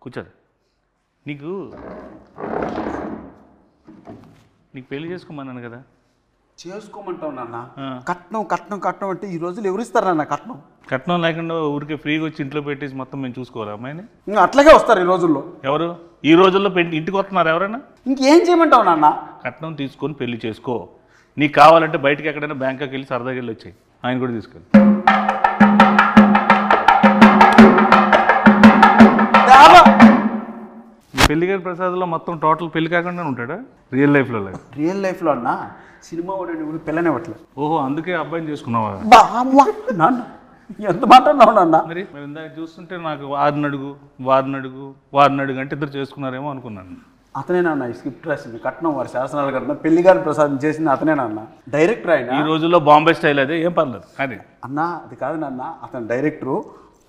కూర్చోదు. నీకు పెళ్లి చేసుకోమన్నాను కదా. చేసుకోమంటావు నాన్న. కట్నం కట్నం కట్నం అంటే ఈ రోజులు ఎవరిస్తారు నాన్న కట్నం? కట్నం లేకుండా ఊరికే ఫ్రీగా వచ్చి ఇంట్లో పెట్టేసి మొత్తం మేము చూసుకోవాలి అమ్మాయిని. ఇంకా అట్లాగే వస్తారు ఈ రోజుల్లో. ఎవరు ఈ రోజుల్లో ఇంటికి వస్తున్నారు ఎవరైనా? ఇంకేం చేయమంటావు నాన్న? కట్నం తీసుకొని పెళ్లి చేసుకో. నీకు కావాలంటే బయటకి ఎక్కడైనా బ్యాంకాకి వెళ్ళి సరదాగా వెళ్ళి వచ్చాయి. ఆయన కూడా తీసుకెళ్ళి. పెళ్లిగారి ప్రసాద్లో మొత్తం టోటల్ పెళ్లి కాకుండా ఉంటాడా రియల్ లైఫ్లో? రియల్ లైఫ్లో అన్నా సినిమా వాడు పిల్లనివ్వట్లేదు. ఓహో, అందుకే అబ్బాయిని చేసుకున్నావా? నాన్న ఎంత మాట్లాడినావు నాన్న? మరి ఇందాక చూస్తుంటే నాకు వారిని అడుగు అంటే ఇద్దరు చేసుకున్నారేమో అనుకున్నాను. అతనేనా ఈ స్క్రిప్ట్ రాసింది? కట్నం వారి శాసనాలు కట్టిన పెళ్లిగారి ప్రసాద్ చేసింది అతనేనా? డైరెక్టర్ ఆయన. ఈ రోజుల్లో బాంబే స్టైల్ అదే, ఏం పర్లేదు. అది అన్నా అది కాదు నాన్న, అతను డైరెక్టరు.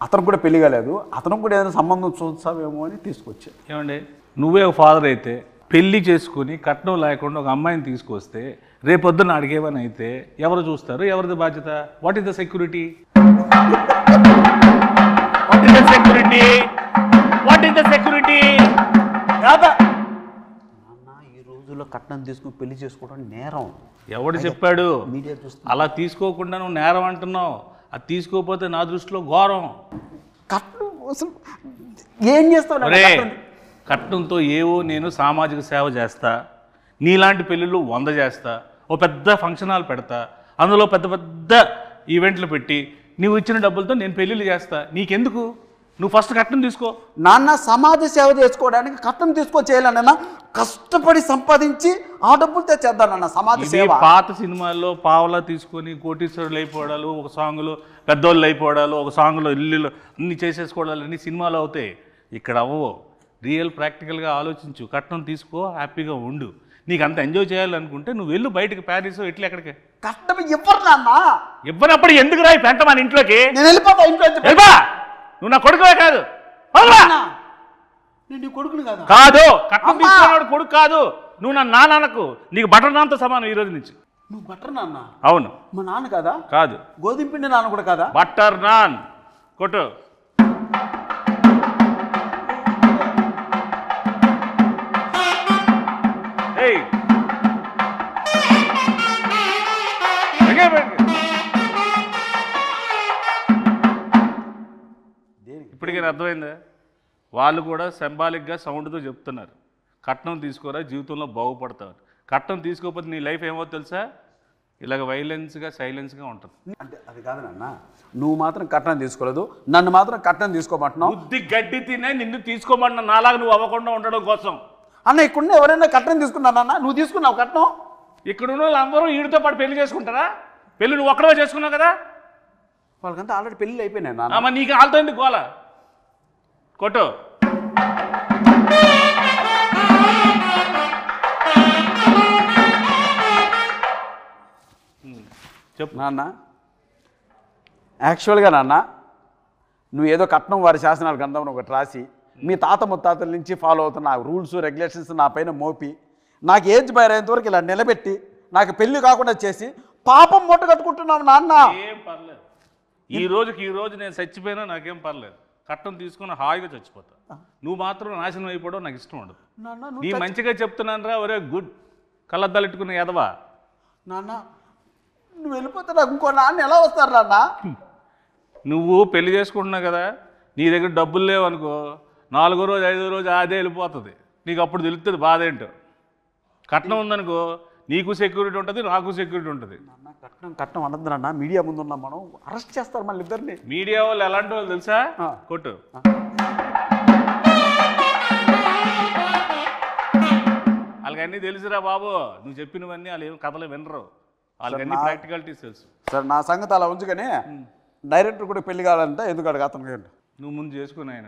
అతను కూడా పెళ్లి కాలేదు, అతను కూడా ఏదైనా సంబంధం చూస్తావేమో అని తీసుకొచ్చా. ఏమండి, నువ్వే ఒక ఫాదర్ అయితే పెళ్లి చేసుకుని కట్నం లేకుండా ఒక అమ్మాయిని తీసుకొస్తే రేపొద్దున అడిగేవని అయితే ఎవరు చూస్తారు? ఎవరిది బాధ్యత? What is the security? ఈ రోజుల్లో కట్నం తీసుకుని పెళ్లి చేసుకోవడం నేరం. ఎవడు చెప్పాడు? మీడియా చూస్తే అలా తీసుకోకుండా నువ్వు నేరం అంటున్నావు. అది తీసుకోకపోతే నా దృష్టిలో ఘోరం. కట్నం అసలు ఏం చేస్తావు? కట్నంతో ఏవో నేను సామాజిక సేవ చేస్తా, నీలాంటి పెళ్ళిళ్ళు 100 చేస్తా, ఓ పెద్ద ఫంక్షన్ హాల్ పెడతా, అందులో పెద్ద పెద్ద ఈవెంట్లు పెట్టి నువ్వు ఇచ్చిన డబ్బులతో నేను పెళ్ళిళ్ళు చేస్తా. నీకెందుకు? నువ్వు ఫస్ట్ కట్నం తీసుకో. నాన్న సమాజ సేవ చేసుకోవడానికి కట్నం చేయాలన్నా కష్టపడి సంపాదించి ఆ డబ్బులు తెచ్చేద్దానన్న సమాజ సేవ. పాత సినిమాల్లో పావలా తీసుకొని కోటీశ్వరులు అయిపోవడాలు, ఒక సాంగ్లో పెద్దోళ్ళు అయిపోవడాలు, ఒక సాంగ్లో ఇల్లు అన్ని చేసేసుకోవడాలు అన్ని సినిమాలు అవుతాయి. ఇక్కడ అవ్వవు. రియల్ ప్రాక్టికల్గా ఆలోచించు. కట్నం తీసుకో, హ్యాపీగా ఉండు. నీకు అంత ఎంజాయ్ చేయాలనుకుంటే నువ్వు వెళ్ళు బయటకు, ప్యారిస్ ఇట్లా ఎక్కడికి. కట్నం ఇవ్వరు నాన్న. ఇవ్వనప్పుడు ఎందుకు రా పెంట మన ఇంట్లోకి? నేను వెళ్ళిపోతా ఇంట్లో. నువ్వు నా కొడుకువే కాదు. నేను నీ కొడుకుని కాదు. కాదు, కట్నం తీసుకున్నాడు కొడుకు కాదు. నువ్వు నా నాన్నకు, నీకు బటర్ నాన్తో సమానం ఈ రోజు నుంచి. నువ్వు బటర్ నాన్న? అవును. మా నాన్న కదా? కాదు. గోధుమ పిండి నాన్న కూడా కదా? బటర్ నాన్ కొట్టు. ఇప్పటికీ అర్థమైందా? వాళ్ళు కూడా సింబాలిక్గా సౌండ్తో చెప్తున్నారు, కట్నం తీసుకోరా జీవితంలో బాగుపడతావు. కట్నం తీసుకోకపోతే నీ లైఫ్ ఏమో తెలుసా? ఇలాగ వైలెన్స్గా సైలెన్స్గా ఉంటుంది. అంటే అది కాదు నాన్న, నువ్వు మాత్రం కట్నం తీసుకోలేదు, నన్ను మాత్రం కట్నం తీసుకోమంటున్నావు. బుద్ధి గడ్డి తినే నిన్ను తీసుకోమంటున్నా, నాలాగా నువ్వు అవ్వకుండా ఉండడం కోసం. అన్న ఇక్కడ ఎవరైనా కట్నం తీసుకున్నానన్నా? నువ్వు తీసుకున్నావు కట్నం? ఇక్కడ ఉన్న వాళ్ళందరూ వీడితో పాటు పెళ్లి చేసుకుంటారా? పెళ్లి నువ్వు ఒక్కడే చేసుకున్నావు కదా. వాళ్ళకంతా ఆల్రెడీ పెళ్ళి అయిపోయినాయి నాన్న. మరి నీకు వాళ్ళతో ఎందుకు గోల? కొట్టు. చెప్పు నాన్న. యాక్చువల్గా నాన్న, నువ్వు ఏదో కట్నం వారి శాసనాల గ్రంథం ఒకటి రాసి మీ తాత ముత్తాతల నుంచి ఫాలో అవుతున్న రూల్స్ రెగ్యులేషన్స్ నా పైన మోపి నాకు ఏజ్ బయరేంత వరకు ఇలా నిలబెట్టి నాకు పెళ్లి కాకుండా చేసి పాపం మూట కట్టుకుంటున్నావు నాన్న. ఏం పర్లేదు, ఈ రోజు నేను చచ్చిపోయినా నాకేం పర్లేదు. కట్నం తీసుకుని హాయిగా చచ్చిపోతా. నువ్వు మాత్రం నాశనం అయిపోవడం నాకు ఇష్టం ఉండదు. నీ మంచిగా చెప్తున్నాను రా. ఒరే గుడ్ కళ్ళద్దాలెట్టుకున్న ఎదవా. నాన్న నువ్వు వెళ్ళిపోతే నాకు ఇంకో నాన్న ఎలా వస్తారు నాన్న? నువ్వు పెళ్లి చేసుకుంటున్నావు కదా, నీ దగ్గర డబ్బులు లేవనుకో, 4వ రోజు 5వ రోజు అదే వెళ్ళిపోతుంది. నీకు అప్పుడు తెలుస్తుంది బాధ ఏంటో. కట్నం ఉందనుకో, నీకు సెక్యూరిటీ ఉంటుంది, నాకు సెక్యూరిటీ ఉంటుంది. కట్నం కట్నం అనద్దు నాన్న, మీడియా ముందు ఉన్నాం మనం, అరెస్ట్ చేస్తారు మళ్ళీ ఇద్దరిని. మీడియా వాళ్ళు ఎలాంటి వాళ్ళు తెలుసా? కొట్టు. వాళ్ళకి అన్నీ తెలుసురా బాబు. నువ్వు చెప్పినవన్నీ వాళ్ళు ఏం కథలు వినరు. వాళ్ళకి అన్ని ప్రాక్టికాలిటీస్ తెలుసు. సరే నా సంగతి అలా ఉంచుకొని డైరెక్టర్ కూడా పెళ్లి కావాలంటే ఎందుకు అడగ అతను? నువ్వు ముందు చేసుకుని ఆయన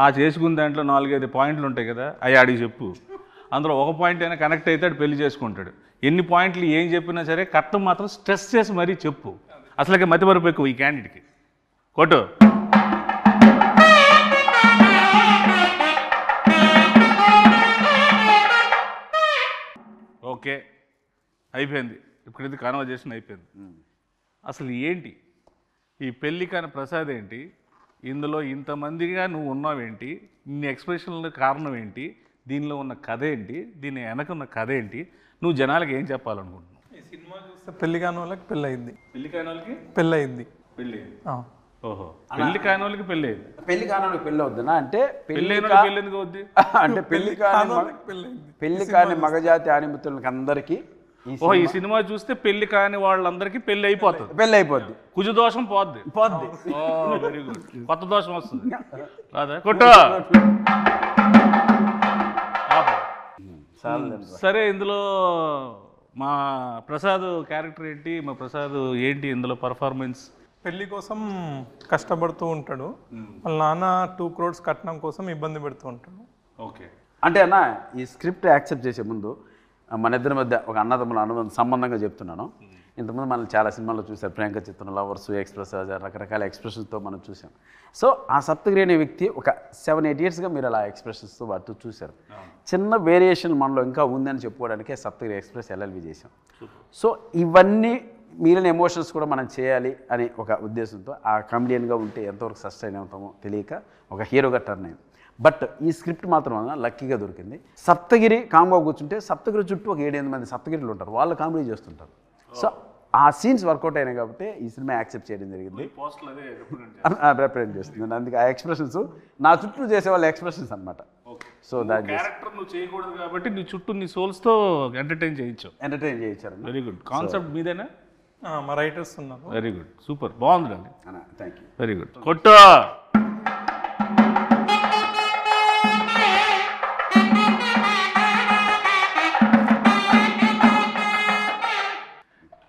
ఆ చేసుకున్న దాంట్లో 4-5 పాయింట్లు ఉంటాయి కదా, అవి అడిగి చెప్పు. అందులో ఒక పాయింట్ అయినా కనెక్ట్ అయితే పెళ్లి చేసుకుంటాడు. ఎన్ని పాయింట్లు ఏం చెప్పినా సరే కట్నం మాత్రం స్ట్రెస్ చేసి మరీ చెప్పు. అసలుకి మతిమరుపు ఎక్కువ ఈ క్యాండిడేట్కి. కొట్టు. ఓకే అయిపోయింది. ఇప్పుడు ఇది కాన్వర్జేషన్ అయిపోయింది. అసలు ఏంటి ఈ పెళ్ళి కాని ప్రసాద్ ఏంటి? ఇందులో ఇంతమందిగా నువ్వు ఉన్నావేంటి, ఇన్ని ఎక్స్ప్రెషన్ల కారణం ఏంటి, దీనిలో ఉన్న కథ ఏంటి, దీని వెనక ఉన్న కథ ఏంటి, నువ్వు జనాలకు ఏం చెప్పాలనుకుంటున్నావు? ఈ సినిమా చూస్తే పెళ్లి కాని వాళ్ళకి పెళ్ళి అయింది. పెళ్లి కాని వాళ్ళకి పెళ్ళి అయింది. పెళ్ళి. ఓహో, పెళ్లి కాని వాళ్ళకి పెళ్ళి అయింది. పెళ్లి కాని పెళ్ళి అవుతుందా అంటే పెళ్ళి ఎందుకు అవుద్ది? అంటే పెళ్లి కాని మగజాతి ఆనిమితులకి అందరికీ ఓహో, ఈ సినిమా చూస్తే పెళ్లి కాని వాళ్ళందరికీ పెళ్లి అయిపోతుంది. పెళ్ళి అయిపోద్ది, కుజు దోషం పోద్ది. Very good. కొత్త దోషం వస్తుంది రాదా? కొట్టు. సరే, ఇందులో మా ప్రసాద్ క్యారెక్టర్ ఏంటి, మా ప్రసాద్ ఏంటి ఇందులో పర్ఫార్మెన్స్? పెళ్లి కోసం కష్టపడుతూ ఉంటాడు. వాళ్ళ నాన్న 2 crores కట్నం కోసం ఇబ్బంది పెడుతూ ఉంటాడు. ఓకే. అంటే అన్న ఈ స్క్రిప్ట్ యాక్సెప్ట్ చేసే ముందు మన ఇద్దరి మధ్య ఒక అన్నదమ్ముల అనుబంధం సంబంధంగా చెప్తున్నాను. ఇంతకుముందు మనం చాలా సినిమాల్లో చూసారు, ప్రియాంక చిత్రం, లవర్స్, ఎక్స్ప్రెస్, రకరకాల ఎక్స్ప్రెషన్స్తో మనం చూసాం. సో ఆ సప్తగిరి అనే వ్యక్తి ఒక 7-8 yearsగా మీరు అలా ఎక్స్ప్రెషన్స్తో వాటితో చూశారు. చిన్న వేరియేషన్ మనలో ఇంకా ఉందని చెప్పుకోవడానికే సప్తగిరి ఎక్స్ప్రెస్ ఎల్ఎల్బి చేశాం. సో ఇవన్నీ మిగిలిన ఎమోషన్స్ కూడా మనం చేయాలి అనే ఒక ఉద్దేశంతో ఆ కామెడియన్గా ఉంటే ఎంతవరకు సస్టైన్ అవుతామో తెలియక ఒక హీరోగా టర్న్ అయింది. బట్ ఈ స్క్రిప్ట్ మాత్రం లక్కీగా దొరికింది. సప్తగిరి కాంబో కూర్చుంటే సప్తగిరి చుట్టూ ఒక 7-8 మంది సప్తగిరిలు ఉంటారు, వాళ్ళు కామెడీ చేస్తుంటారు. సో ఆ సీన్స్ వర్కౌట్ అయినాయి కాబట్టి ఈ సినిమా యాక్సెప్ట్ చేయడం జరిగింది, రిప్రజెంట్ చేస్తుంది. అందుకే ఆ ఎక్స్ప్రెషన్స్ నా చుట్టూ చేసే వాళ్ళ ఎక్స్ప్రెషన్స్ అనమాట. సో దాని క్యారెక్టర్ నువ్వు చేయకూడదు కాబట్టి నీ చుట్టూ నీ సోల్స్తో ఎంటర్టైన్ చేయించారు. Very good. కాన్సెప్ట్ మీదేనా? మా రైటర్స్ ఉన్నారు. వెరీ గుడ్, సూపర్, బాగుంది అండి. Thank you. Very good. కొట్టు.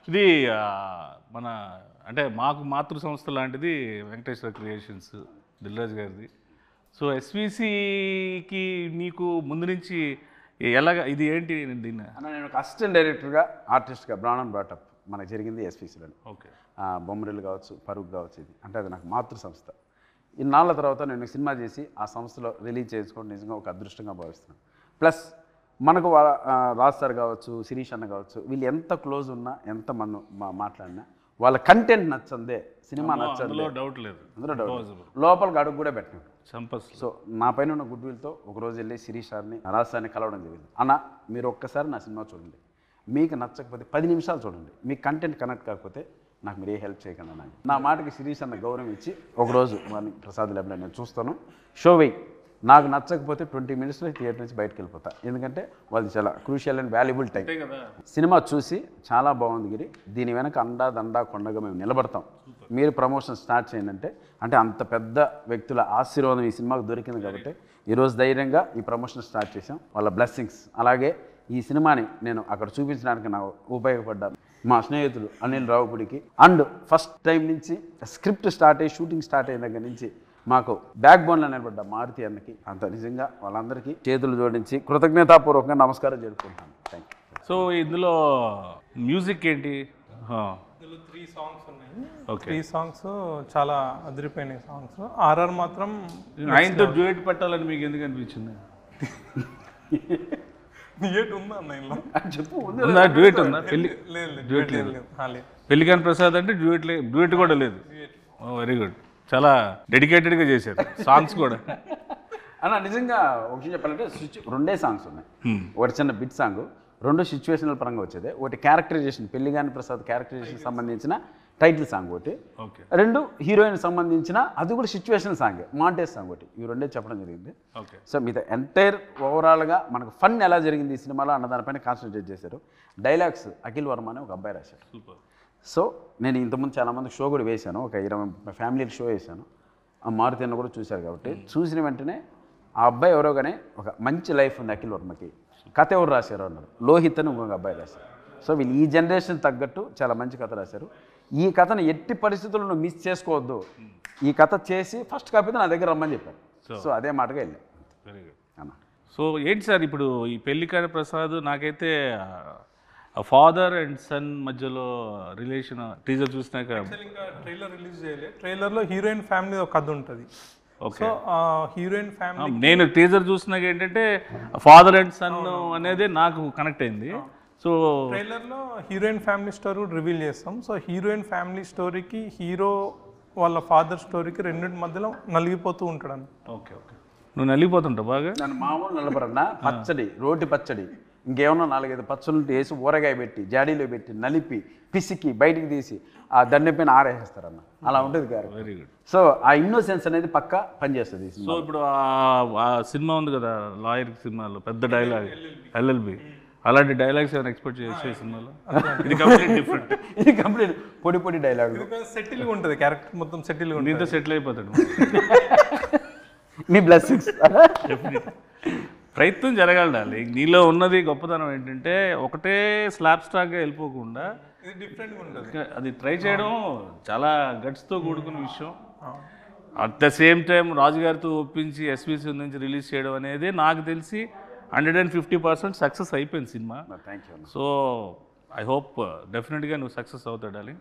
ఇది మన అంటే మాకు మాతృ సంస్థ లాంటిది వెంకటేశ్వర క్రియేషన్స్, దిల్రాజ్ గారిది. సో ఎస్విసికి నీకు ముందు నుంచి ఎలాగ ఇది ఏంటి దీన్ని? నేను ఒక అసిస్టెంట్ డైరెక్టర్గా ఆర్టిస్ట్గా బ్రాండ్ బ్రాటప్ మనకు జరిగింది ఎస్విసిలో. ఓకే. బొమ్మరిల్లు కావచ్చు, పరుగు కావచ్చు, ఇది అంటే అది నాకు మాతృ సంస్థ. ఇన్నాళ్ళ తర్వాత నేను సినిమా చేసి ఆ సంస్థలో రిలీజ్ చేసుకోవడం నిజంగా ఒక అదృష్టంగా భావిస్తున్నాను. ప్లస్ మనకు రాజ్ సార్ కావచ్చు, శిరీష్ అన్న కావచ్చు, వీళ్ళు ఎంత క్లోజ్ ఉన్నా, ఎంత మనం మాట్లాడినా వాళ్ళ కంటెంట్ నచ్చందే, సినిమా నచ్చందే, డౌట్ లేదు, అందులో డౌట్, లోపలికి అడుగు కూడా పెట్టినాడు. సో నా పైన ఉన్న గుడ్ విల్తో ఒకరోజు వెళ్ళి శిరీష్ సార్ని, రాజ్ సార్ని కలవడం జరిగింది. అన్న మీరు ఒక్కసారి నా సినిమా చూడండి, మీకు నచ్చకపోతే 10 నిమిషాలు చూడండి, మీకు కంటెంట్ కనెక్ట్ కాకపోతే నాకు మీరు ఏ హెల్ప్ చేయకుండా నాకు నా మాటకి శిరీష్ అన్న గౌరవం ఇచ్చి ఒకరోజు మార్నింగ్ ప్రసాద్ ల్యాబ్లో నేను చూస్తాను, షో వెయ్యి, నాకు నచ్చకపోతే 20 minutesలో థియేటర్ నుంచి బయటకు వెళ్ళిపోతా, ఎందుకంటే వాళ్ళది చాలా crucial and valuable time. Cinema చూసి చాలా బాగుంది గిరి, దీని వెనక అండా దండా కొండగా మేము నిలబడతాం, మీరు ప్రమోషన్ స్టార్ట్ చేయండి అంటే అంత పెద్ద వ్యక్తుల ఆశీర్వాదం ఈ సినిమాకు దొరికింది కాబట్టి ఈరోజు ధైర్యంగా ఈ ప్రమోషన్ స్టార్ట్ చేసాం. వాళ్ళ బ్లెస్సింగ్స్, అలాగే ఈ సినిమాని నేను అక్కడ చూపించడానికి నాకు ఉపయోగపడ్డాను మా స్నేహితుడు అనిల్ రావుపూడికి. అండ్ ఫస్ట్ టైం నుంచి స్క్రిప్ట్ స్టార్ట్ అయ్యి షూటింగ్ స్టార్ట్ అయిన దగ్గర నుంచి మాకు బ్యాక్ బోన్లో నిలబడ్డ మారుతి అన్నకి, అంత నిజంగా వాళ్ళందరికీ చేతులు జోడించి కృతజ్ఞతాపూర్వకంగా నమస్కారం జరుపుకుంటాను. Thank you. సో ఇందులో మ్యూజిక్ ఏంటి? ఇందులో 3 songs ఉన్నాయి. ఓకే. 3 songs చాలా అదిరిపోయినాయి సాంగ్స్. ఆర్ఆర్ మాత్రం ఆయనతో డ్యూయట్ పెట్టాలని మీకు ఎందుకు అనిపించింది? డ్యూయట్ ఉందా అన్న ఇందులో? చెప్పు. ఉందా డ్యూయట్? ఉందా? డ్యూయట్ లేదు. పెళ్లికాని ప్రసాద్ అంటే డ్యూయట్ కూడా లేదు. వెరీ గుడ్, చాలా డెడికేటెడ్గా చేశారు సాంగ్స్ కూడా. అన్న నిజంగా ఒక విషయం చెప్పాలంటే రెండే సాంగ్స్ ఉన్నాయి. ఒకటి చిన్న బిట్ సాంగ్, 2 సిచ్యువేషనల్ పరంగా వచ్చేది. ఒకటి క్యారెక్టరైజేషన్, పెళ్లిగాని ప్రసాద్ క్యారెక్టరైజేషన్ సంబంధించిన టైటిల్ సాంగ్ ఒకటి, 2 హీరోయిన్ సంబంధించిన అది కూడా సిచ్యువేషనల్ సాంగ్, మాంటేజ్ సాంగ్ ఒకటి. ఈ రెండే చెప్పడం జరిగింది. సో మీద ఎంటైర్ ఓవరాల్గా మనకు ఫన్ ఎలా జరిగింది ఈ సినిమాలో అన్న దానిపైన కాన్సన్ట్రేట్ చేశారు. డైలాగ్స్ అఖిల్ వర్మ అని ఒక అబ్బాయి రాశారు. సో నేను ఇంతకుముందు చాలామంది షో కూడా వేశాను, ఒక 20 ఫ్యామిలీ షో వేశాను. ఆ మారుతి అన్న కూడా చూశారు కాబట్టి చూసిన వెంటనే ఆ అబ్బాయి ఎవరో కానీ ఒక మంచి లైఫ్ ఉంది అఖిల్ వర్మకి, కథ ఎవరు రాశారు అన్నారు, లోహిత్ అని ఇంకొక అబ్బాయి రాశారు. సో వీళ్ళు ఈ జనరేషన్ తగ్గట్టు చాలా మంచి కథ రాశారు. ఈ కథను ఎట్టి పరిస్థితుల్లో మిస్ చేసుకోవద్దు, ఈ కథ చేసి ఫస్ట్ కాపీ నా దగ్గర రమ్మని చెప్పారు. సో అదే మాటగా వెళ్ళాను. వెరీ గుడ్ అన్న. సో ఏంటి సార్ ఇప్పుడు ఈ పెళ్లికాని ప్రసాద్, నాకైతే ఫాదర్ అండ్ సన్ మధ్యలో రిలేషన్ టీజర్ చూసినాక, ఇంకా ట్రైలర్ రిలీజ్ చేయలేదు. ట్రైలర్లో హీరోయిన్ ఫ్యామిలీ ఒక కథ ఉంటుంది. సో హీరోయిన్ ఫ్యామిలీ నేను టీజర్ చూసినాక ఏంటంటే ఫాదర్ అండ్ సన్ అనేది నాకు కనెక్ట్ అయింది. సో ట్రైలర్లో హీరోయిన్ ఫ్యామిలీ స్టోరీ రివీల్ చేస్తాం. సో హీరోయిన్ ఫ్యామిలీ స్టోరీకి హీరో వాళ్ళ ఫాదర్ స్టోరీకి రెండింటి మధ్యలో నలిగిపోతూ ఉంటాడు అన్న. Okay okay. నువ్వు నలిగిపోతుంటావు బాగా. నన్ను మామూలు నలపరన్నా పచ్చడి, రోటి పచ్చడి, ఇంకేమన్నా 4-5 పచ్చళ్ళు వేసి ఊరగాయ పెట్టి జాడీలో పెట్టి నలిపి పిసికి బయటికి తీసి ఆ దండె పైన ఆరేస్తారన్న. అలా ఉంటుంది గారు. Very good. సో ఆ ఇన్నోసెన్స్ అనేది పక్కా పనిచేస్తుంది. సో ఇప్పుడు ఆ సినిమా ఉంది కదా లాయర్ సినిమాలో పెద్ద డైలాగ్ ఎల్ఎల్బి, అలాంటి డైలాగ్స్ ఏమైనా ఎక్స్పెక్ట్ చేసే సినిమాలో? ఇది కంప్లీట్ డిఫరెంట్. ఇది కంప్లీట్ పొడి పొడి డైలాగ్. సెటిల్గా ఉంటుంది క్యారెక్టర్ మొత్తం సెటిల్గా ఉంటుంది. నీతో సెటిల్ అయిపోతాడు. మీ బ్లెస్సింగ్స్. ప్రయత్నం జరగాలి. నీలో ఉన్నది గొప్పతనం ఏంటంటే ఒకటే స్లాబ్ స్టాక్గా వెళ్ళిపోకుండా ఇది డిఫరెంట్గా ఉంటుంది. అది ట్రై చేయడం చాలా గట్స్తో కూడుకున్న విషయం. అట్ ద సేమ్ టైం రాజుగారితో ఒప్పించి ఎస్విసి నుంచి రిలీజ్ చేయడం అనేది నాకు తెలిసి 150% సక్సెస్ అయిపోయింది cinema. Thank you. So I hope డెఫినెట్గా నువ్వు సక్సెస్ అవుతాడాలి.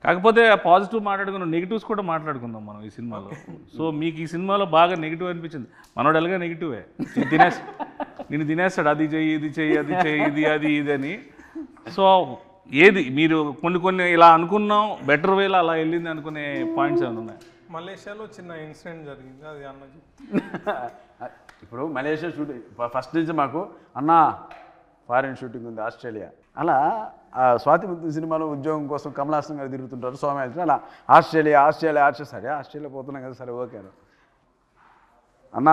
కాకపోతే పాజిటివ్ మాట్లాడుకున్నాం, నెగిటివ్స్ కూడా మాట్లాడుకుందాం మనం ఈ సినిమాలో. సో మీకు ఈ సినిమాలో బాగా నెగిటివ్ అనిపించింది. మనోడు ఎలాగా నెగిటివే, నేను తినేస్తాడు, అది చెయ్యి ఇది చెయ్యి అది చెయ్యి ఇది ఇది అని. సో ఏది మీరు కొన్ని ఇలా అనుకున్నాం బెటర్ వేలో అలా వెళ్ళింది అనుకునే పాయింట్స్ ఏమైనా ఉన్నాయి? మలేషియాలో చిన్న ఇన్సిడెంట్ జరిగింది, అది అన్నది. ఇప్పుడు మలేషియా షూటింగ్ ఫస్ట్ నుంచి మాకు అన్న ఫారిన్ షూటింగ్ ఉంది ఆస్ట్రేలియా. అలా స్వాతి ముత్యం సినిమాలో ఉద్యోగం కోసం కమలాసన్ గారు తిరుగుతుంటారు, సోమయాజీ. అలా ఆస్ట్రేలియా సరే ఆస్ట్రేలియా పోతున్నాం కదా, సరే ఓకే అన్న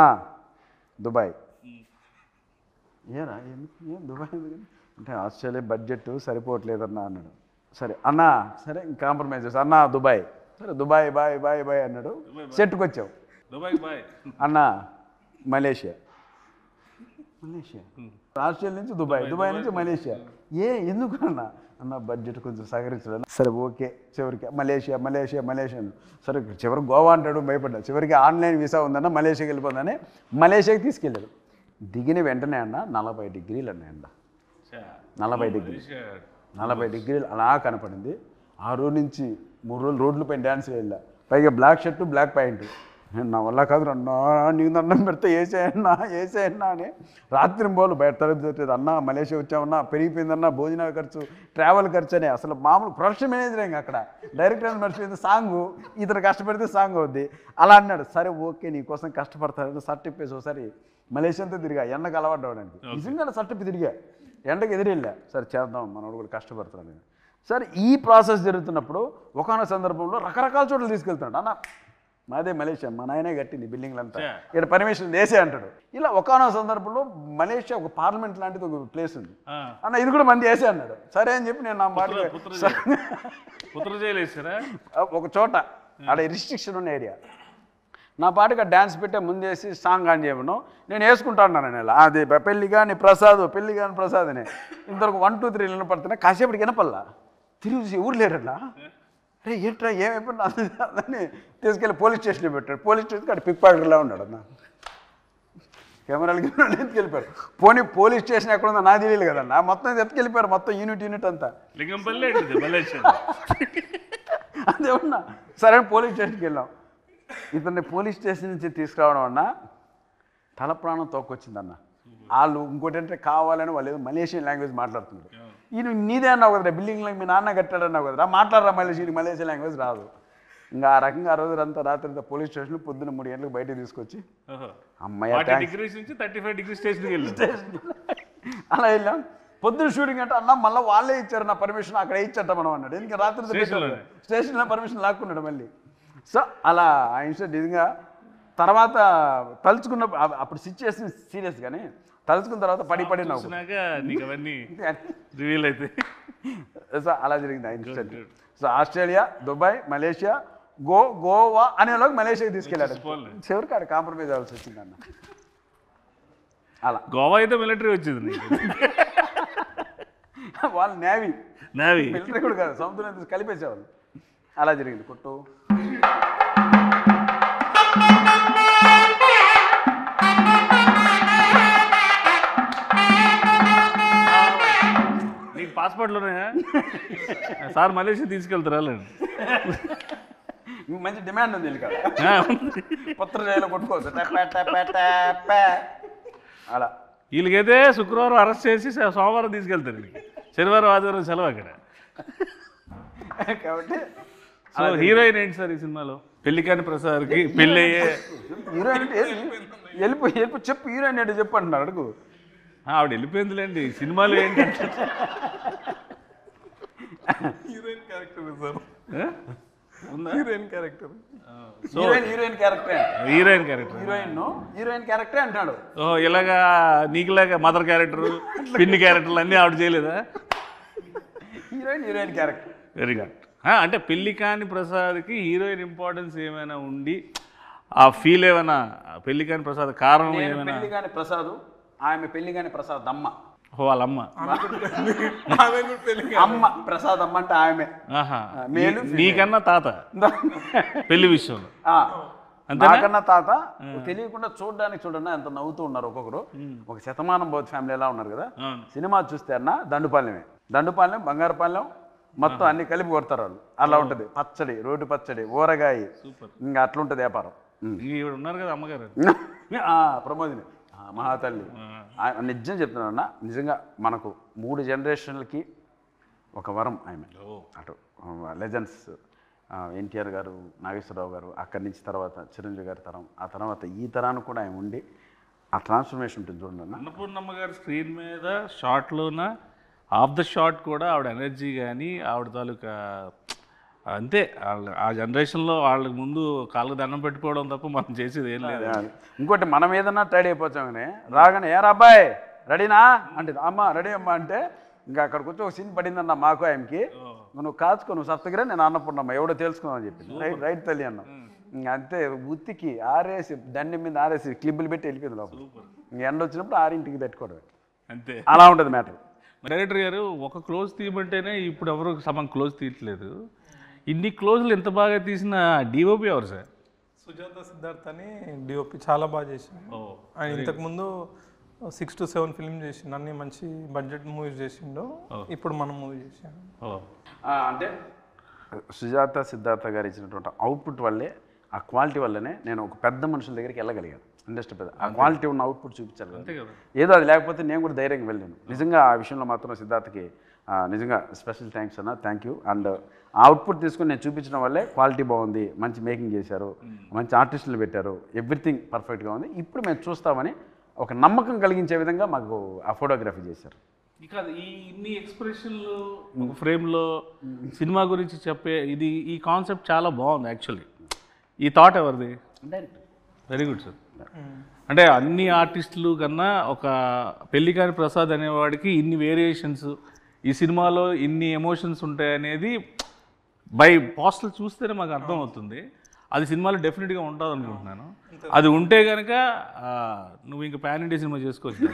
దుబాయ్. ఏరా ఏం దుబాయ్ అంటే ఆస్ట్రేలియా బడ్జెట్ సరిపోవట్లేదన్నా అన్నాడు. సరే అన్నా సరే కాంప్రమైజ్ చేస్తా అన్నా దుబాయ్. సరే దుబాయ్ బాయ్ బాయ్ బాయ్ అన్నాడు. సెట్కి వచ్చావు. దుబాయ్ బాయ్ అన్న మలేషియా ఆస్ట్రేలియా నుంచి దుబాయ్ నుంచి మలేషియా. ఎందుకు అన్న బడ్జెట్ కొంచెం సహకరించడం. సరే ఓకే చివరికి మలేషియా. సరే చివరికి గోవా అంటాడు, భయపడ్డా. చివరికి ఆన్లైన్ వీసా ఉందన్న మలేషియాకి వెళ్ళిపోతుందని మలేషియాకి తీసుకెళ్ళాడు. దిగిన వెంటనే అన్న 40 డిగ్రీలు అన్నాయండ. 40 డిగ్రీలు అలా కనపడింది. ఆ రోజు నుంచి 3 రోజులు రోడ్లపైన డ్యాన్స్ వెళ్ళా. పైగా బ్లాక్ షర్టు బ్లాక్ ప్యాంటు. నా వల్ల కాదు అన్నా, నీకు దండం పెడితే వేసేయన్నా అని రాత్రి పోలు బయట తరగతి. అన్న మలేషియా వచ్చామన్నా, పెరిగిపోయిందన్నా భోజనాల ఖర్చు, ట్రావెల్ ఖర్చు అని. అసలు మామూలు ప్రొడక్షన్ మేనేజర్ ఇంకా అక్కడ డైరెక్టర్ మర్చిపోయింది. సాంగు ఇతను కష్టపడితే సాంగ్ అవుద్ది అలా అన్నాడు. సరే ఓకే నీకోసం కష్టపడతాను. సర్టిఫికేట్స్ ఒకసారి మలేషియా అంతా తిరిగా, ఎండకు అలవాటు అవడానికి. నిజంగా సర్టిఫికేట్ తిరిగా, ఎండకు ఎదురెళ్ళా. సరే చేద్దాం మనోడు కూడా కష్టపడతాను. సరే ఈ ప్రాసెస్ జరుగుతున్నప్పుడు ఒకనొక సందర్భంలో రకరకాల చోట్ల తీసుకెళ్తున్నాడు. అన్న మాదే మలేషియా, మా నాయనే కట్టింది బిల్డింగ్లంతా, ఇక్కడ పర్మిషన్ వేసే అంటాడు. ఇలా ఒకనొక సందర్భంలో మలేషియా ఒక పార్లమెంట్ లాంటిది ఒక ప్లేస్ ఉంది అన్న, ఇది కూడా మంది వేసే అన్నాడు. సరే అని చెప్పి నేను నా మాట ఒక చోట ఆడ రిస్ట్రిక్షన్ ఉన్న ఏరియా నా పాటుగా డ్యాన్స్ పెట్టే ముందేసి సాంగ్ ఆన్ చేయమను, నేను వేసుకుంటాను నేను. అది పెళ్ళి కానీ ప్రసాద్ అని ఇంతవరకు 1 2 3 వినపడుతున్నా. కాసేపటికి వినపల్లా తిరిగి ఊరు లేరట్లా. అరే ఏంట్రా ఏమైపోయినా అని తీసుకెళ్ళి పోలీస్ స్టేషన్లో పెట్టాడు. పోలీస్ స్టేషన్కి అక్కడ పిక్ పాకెట్లా ఉన్నాడు అన్న. కెమెరాలకి ఎత్తుకెళ్ళిపోయారు. పోలీస్ స్టేషన్ ఎక్కడ ఉందో నాకు తెలియదు కదన్నా. మొత్తం ఎత్తుకెళ్ళిపోయారు, మొత్తం యూనిట్ అంతా. అదే ఉన్నా. సరే పోలీస్ స్టేషన్కి వెళ్ళాం. ఇతన్ని పోలీస్ స్టేషన్ నుంచి తీసుకురావడం అన్న తల ప్రాణం తోకొచ్చిందన్న. వాళ్ళు ఇంకోటి అంటే కావాలని వాళ్ళు ఏదో మలేషియన్ లాంగ్వేజ్ మాట్లాడుతున్నారు. ఈయన నీదే అన్నావు కదరా, బిల్డింగ్ మీ నాన్న కట్టాడన్నావు కదరా, మాట్లాడరా మలేషియన్ లాంగ్వేజ్ రాదు. ఇంకా ఆ రకంగా ఆ రోజు అంతా రాత్రి పోలీస్ స్టేషన్ పొద్దున్న 3 గంటలకు బయటకు తీసుకొచ్చి అమ్మాయి అలా వెళ్ళాం. పొద్దున్న షూటింగ్ అంటే అన్న మళ్ళీ వాళ్ళే ఇచ్చారు నా పర్మిషన్, అక్కడ ఇచ్చట మనం అన్నాడు. ఇంకా రాత్రి స్టేషన్లో పర్మిషన్ లాక్కున్నాడు మళ్ళీ. సో అలా ఆ ఇన్సిడెంట్ ఇదిగా తర్వాత తలుచుకున్న అప్పుడు సిచ్యువేషన్ సీరియస్ కానీ తలుచుకున్న తర్వాత పడి నవ్వు. సో అలా జరిగింది ఆ incident. So Australia, Dubai, Malaysia, Goa అనేలోకి మలేషియాకి తీసుకెళ్ళాడు. చివరికి ఆడ కాంప్రమైజ్ అవ్వాల్సి వచ్చింది అన్న. అలా గోవా అయితే మిలిటరీ వచ్చింది, వాళ్ళు నేవీ మిలిటరీ కూడా కాదు, సముద్రం కలిపేసేవాళ్ళు. అలా జరిగింది కొట్టు. నీకు పాస్పోర్ట్లోనే సార్ మలేషియా తీసుకెళ్తారా? మంచి డిమాండ్ ఉంది ఇక్కడ. పుత్రజయలో కొట్టుకోవచ్చు అలా. వీళ్ళకైతే శుక్రవారం అరెస్ట్ చేసి సోమవారం తీసుకెళ్తారు, శనివారం ఆదివారం సెలవు అక్కడ. కాబట్టి సో హీరోయిన్ ఏంటి సార్ ఈ సినిమాలో? పెళ్లికాని ప్రసాద్కి పెళ్ళి అయ్యే హీరోయిన్ అంటే వెళ్ళిపో చెప్పు, హీరోయిన్ ఏంటో చెప్పు అంటున్నారు, అడుగు. ఆవిడ వెళ్ళిపోయిందిలేండి. సినిమాలో ఏంటంటే హీరోయిన్ క్యారెక్టర్ సార్, ఆ? ఉందా? Heroine character. Heroine character heroine character. Heroine క్యారెక్టరే అంటాడు. ఓహో, ఇలాగా నీకులాగా మదర్ క్యారెక్టర్, పిన్ని క్యారెక్టర్లు అన్నీ ఆవిడ చేయలేదా? Heroine character. Very good. అంటే పెళ్లికాని ప్రసాద్కి హీరోయిన్ ఇంపార్టెన్స్ ఏమైనా ఉండి ఆ ఫీల్ ఏమైనా, పెళ్లికాని ప్రసాద్ కారణం ఏమైనా? పెళ్లిగాని ప్రసాద్, ఆమె పెళ్లిగాని ప్రసాద్ అమ్మ. ఓ వాళ్ళమ్మ. అమ్మ ప్రసాద్ అమ్మ అంటే ఆమె. ఆహా, మేలు నీకన్నా తాత పెళ్లి విషయంలో. నాకన్నా తాత తెలియకుండా చూడండి ఎంత నవ్వుతూ ఉన్నారు ఒక్కొక్కరు. ఒక శతమానం బౌద్ధ ఫ్యామిలీ ఎలా ఉన్నారు కదా. సినిమా చూస్తే అన్న దండుపాలెం బంగారుపాలెం మొత్తం అన్ని కలిపి కొడతారు వాళ్ళు. అలా ఉంటుంది. పచ్చడి, రోడ్డు పచ్చడి, ఊరగాయ, ఇంకా అట్లుంటుంది వ్యాపారం. ఈవిడ ఉన్నారు కదా అమ్మగారు, ప్రమోదిని మహాతల్లి. నిజం చెప్తున్నానన్నా, నిజంగా మనకు 3 జనరేషన్లకి ఒక వరం ఆమె. అటు లెజెండ్స్ ఎన్టీఆర్ గారు, నాగేశ్వరరావు గారు, అక్కడి నుంచి తర్వాత చిరంజీవి గారి తరం, ఆ తర్వాత ఈ తరానికి కూడా ఆయన ఉండి ఆ ట్రాన్స్ఫర్మేషన్ ఉంటుంది చూడండి అన్న. అన్నపూర్ణమ్మ గారు స్క్రీన్ మీద షార్ట్లోన ఆఫ్ ద షాట్ కూడా ఆవిడ ఎనర్జీ కానీ ఆవిడ తాలూకా అంతే. ఆ జనరేషన్లో వాళ్ళకి ముందు కాళ్ళకు దండం పెట్టుకోవడం తప్ప మనం చేసేది ఏం లేదు. ఇంకోటి, మనం ఏదన్నా టైడ్ అయిపోతాం కానీ రాగానే ఏరా అబ్బాయి రెడీనా అంటే అమ్మ రెడీ అమ్మా అంటే ఇంకా అక్కడికి వచ్చి ఒక సీన్ పడిందన్న మాకు ఆయనకి. నువ్వు కాచుకో, నువ్వు సత్తగిరా, నేను అన్నపూర్ణమ్మ ఎవడో తెలుసుకున్నావు చెప్పి రైట్ తల్లి అన్నాం. ఇంక అంతే ఉత్తికి ఆరేసి దండి మీద ఆరేసి క్లిబ్బులు పెట్టి వెళ్ళిపోయింది లోపల. ఇంక ఎండ వచ్చినప్పుడు 6ంటికి పెట్టుకోవడం అంతే. అలా ఉంటుంది మ్యాటర్. డైరెక్టర్ గారు ఒక క్లోజ్ తీయమంటేనే ఇప్పుడు ఎవరు సగం క్లోజ్ తీయట్లేదు. ఇన్ని క్లోజ్లు ఎంత బాగా తీసిన డిఓపి ఎవరు సార్? సుజాత సిద్ధార్థ్ అని డిఓపి చాలా బాగా చేసిండు. ఆయన ఇంతకుముందు 6 to 7 ఫిల్మ్ చేసిండు, అన్ని మంచి బడ్జెట్ మూవీస్ చేసిండు. ఇప్పుడు మనం మూవీ చేసాము. అంటే సుజాత సిద్ధార్థ గారు ఇచ్చినటువంటి అవుట్పుట్ వల్లే, ఆ క్వాలిటీ వల్లనే నేను ఒక పెద్ద మనుషుల దగ్గరికి వెళ్ళగలిగాను. ఇండస్ట్రీ పెద్ద ఆ క్వాలిటీ ఉన్న అవుట్పుట్ చూపించాలి కదా. ఏదో అది లేకపోతే నేను కూడా ధైర్యంగా వెళ్ళాను. నిజంగా ఆ విషయంలో మాత్రం సిద్ధార్థకి నిజంగా స్పెషల్ థ్యాంక్స్ అన్న, థ్యాంక్ యూ. అండ్ ఆ అవుట్పుట్ తీసుకుని నేను చూపించడం వల్లే క్వాలిటీ బాగుంది, మంచి మేకింగ్ చేశారు, మంచి ఆర్టిస్టులు పెట్టారు, ఎవ్రీథింగ్ పర్ఫెక్ట్గా ఉంది, ఇప్పుడు మేము చూస్తామని ఒక నమ్మకం కలిగించే విధంగా మాకు ఆ ఫోటోగ్రఫీ చేశారు. ఇక ఈ ఇన్ని ఎక్స్ప్రెషన్లు ఒక ఫ్రేమ్లో సినిమా గురించి చెప్పే ఈ కాన్సెప్ట్ చాలా బాగుంది యాక్చువల్లీ. ఈ థాట్ ఎవరిది? Very good sir. అంటే అన్ని ఆర్టిస్టులు కన్నా ఒక పెళ్లికాని ప్రసాద్ అనేవాడికి ఇన్ని వేరియేషన్స్, ఈ సినిమాలో ఇన్ని ఎమోషన్స్ ఉంటాయనేది బై పోస్టల్ చూస్తేనే మాకు అర్థమవుతుంది. అది సినిమాలో డెఫినెట్గా ఉంటుంది అనుకుంటున్నాను. అది ఉంటే కనుక నువ్వు ఇంకా పాన్ ఇండియా సినిమా చేసుకోవచ్చు.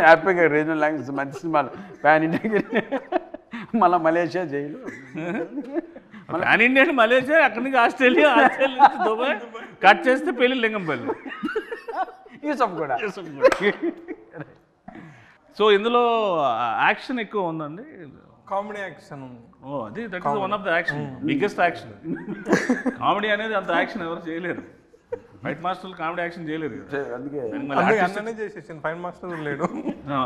హ్యాపీగా రీజనల్ లాంగ్వేజ్ మంచి సినిమాలు పాన్ ఇండియా, మళ్ళీ మలేషియా జైలు, పాన్ ఇండియా అంటే మలేషియా, అక్కడి నుంచి ఆస్ట్రేలియా నుంచి దుబాయ్, కట్ చేస్తే పెళ్ళి లింగంపల్లి, యూసఫ్ కూడా. సో ఇందులో యాక్షన్ ఎక్కువ ఉందండి, కామెడీ యాక్షన్ ఉంది. ఓ అది that is one of the action, biggest action. Comedy అనేది అంత యాక్షన్ ఎవరు చేయలేరు. ఫైట్ మాస్టర్లు కామెడీ యాక్షన్ చేయలేరు. అందుకే అన్ననే చేసేసాను, ఫైట్ మాస్టర్ లేడు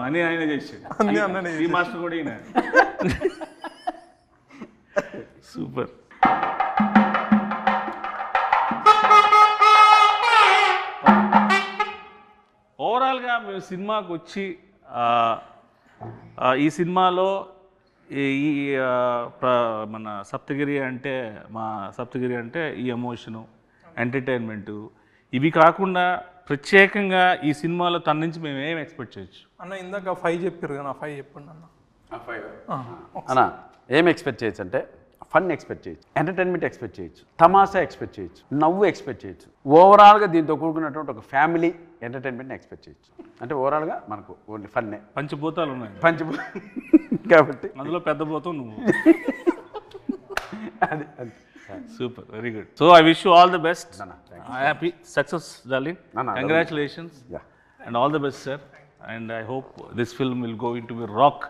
అని ఆయన చేసాడు. అన్నీ అన్ననే ఈ మాస్టర్ కూడా ఈయన. సూపర్. ఓవరాల్గా మేము సినిమాకి వచ్చి ఈ సినిమాలో ఈ మన సప్తగిరి అంటే ఈ ఎమోషను, ఎంటర్టైన్మెంటు, ఇవి కాకుండా ప్రత్యేకంగా ఈ సినిమాలో తన నుంచి మేము ఏం ఎక్స్పెక్ట్ చేయొచ్చు అన్న? ఇందాక 5 చెప్పారు కదా, 5 చెప్పండి అన్న. అన్న ఏం ఎక్స్పెక్ట్ చేయొచ్చు అంటే ఫన్ ఎక్స్పెక్ట్ చేయొచ్చు, ఎంటర్టైన్మెంట్ ఎక్స్పెక్ట్ చేయొచ్చు, తమాషా ఎక్స్పెక్ట్ చేయొచ్చు, నవ్వు ఎక్స్పెక్ట్ చేయొచ్చు. ఓవరాల్గా దీంతో కూడుకున్నటువంటి ఒక ఫ్యామిలీ ఎంటర్టైన్మెంట్ని ఎక్స్పెక్ట్ చేయొచ్చు. అంటే ఓవరాల్గా మనకు ఓన్లీ ఫన్నే. పంచభూతాలు ఉన్నాయి కాబట్టి అందులో పెద్ద భూతం నువ్వు. అది super, very good. So I wish you all the best. Happy success darling. Congratulations and all the best sir. And I hope this film will go in to be rock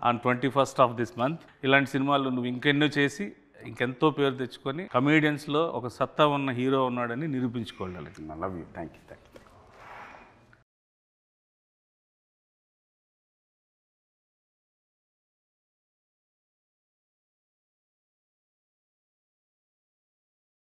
on 21st of this month. ఇలాంటి సినిమాలు నువ్వు ఇంకెన్నో చేసి ఇంకెంతో పేరు తెచ్చుకొని కమేడియన్స్లో ఒక సత్తా ఉన్న హీరో ఉన్నాడని నిరూపించుకోవాలి. Love you, thank you.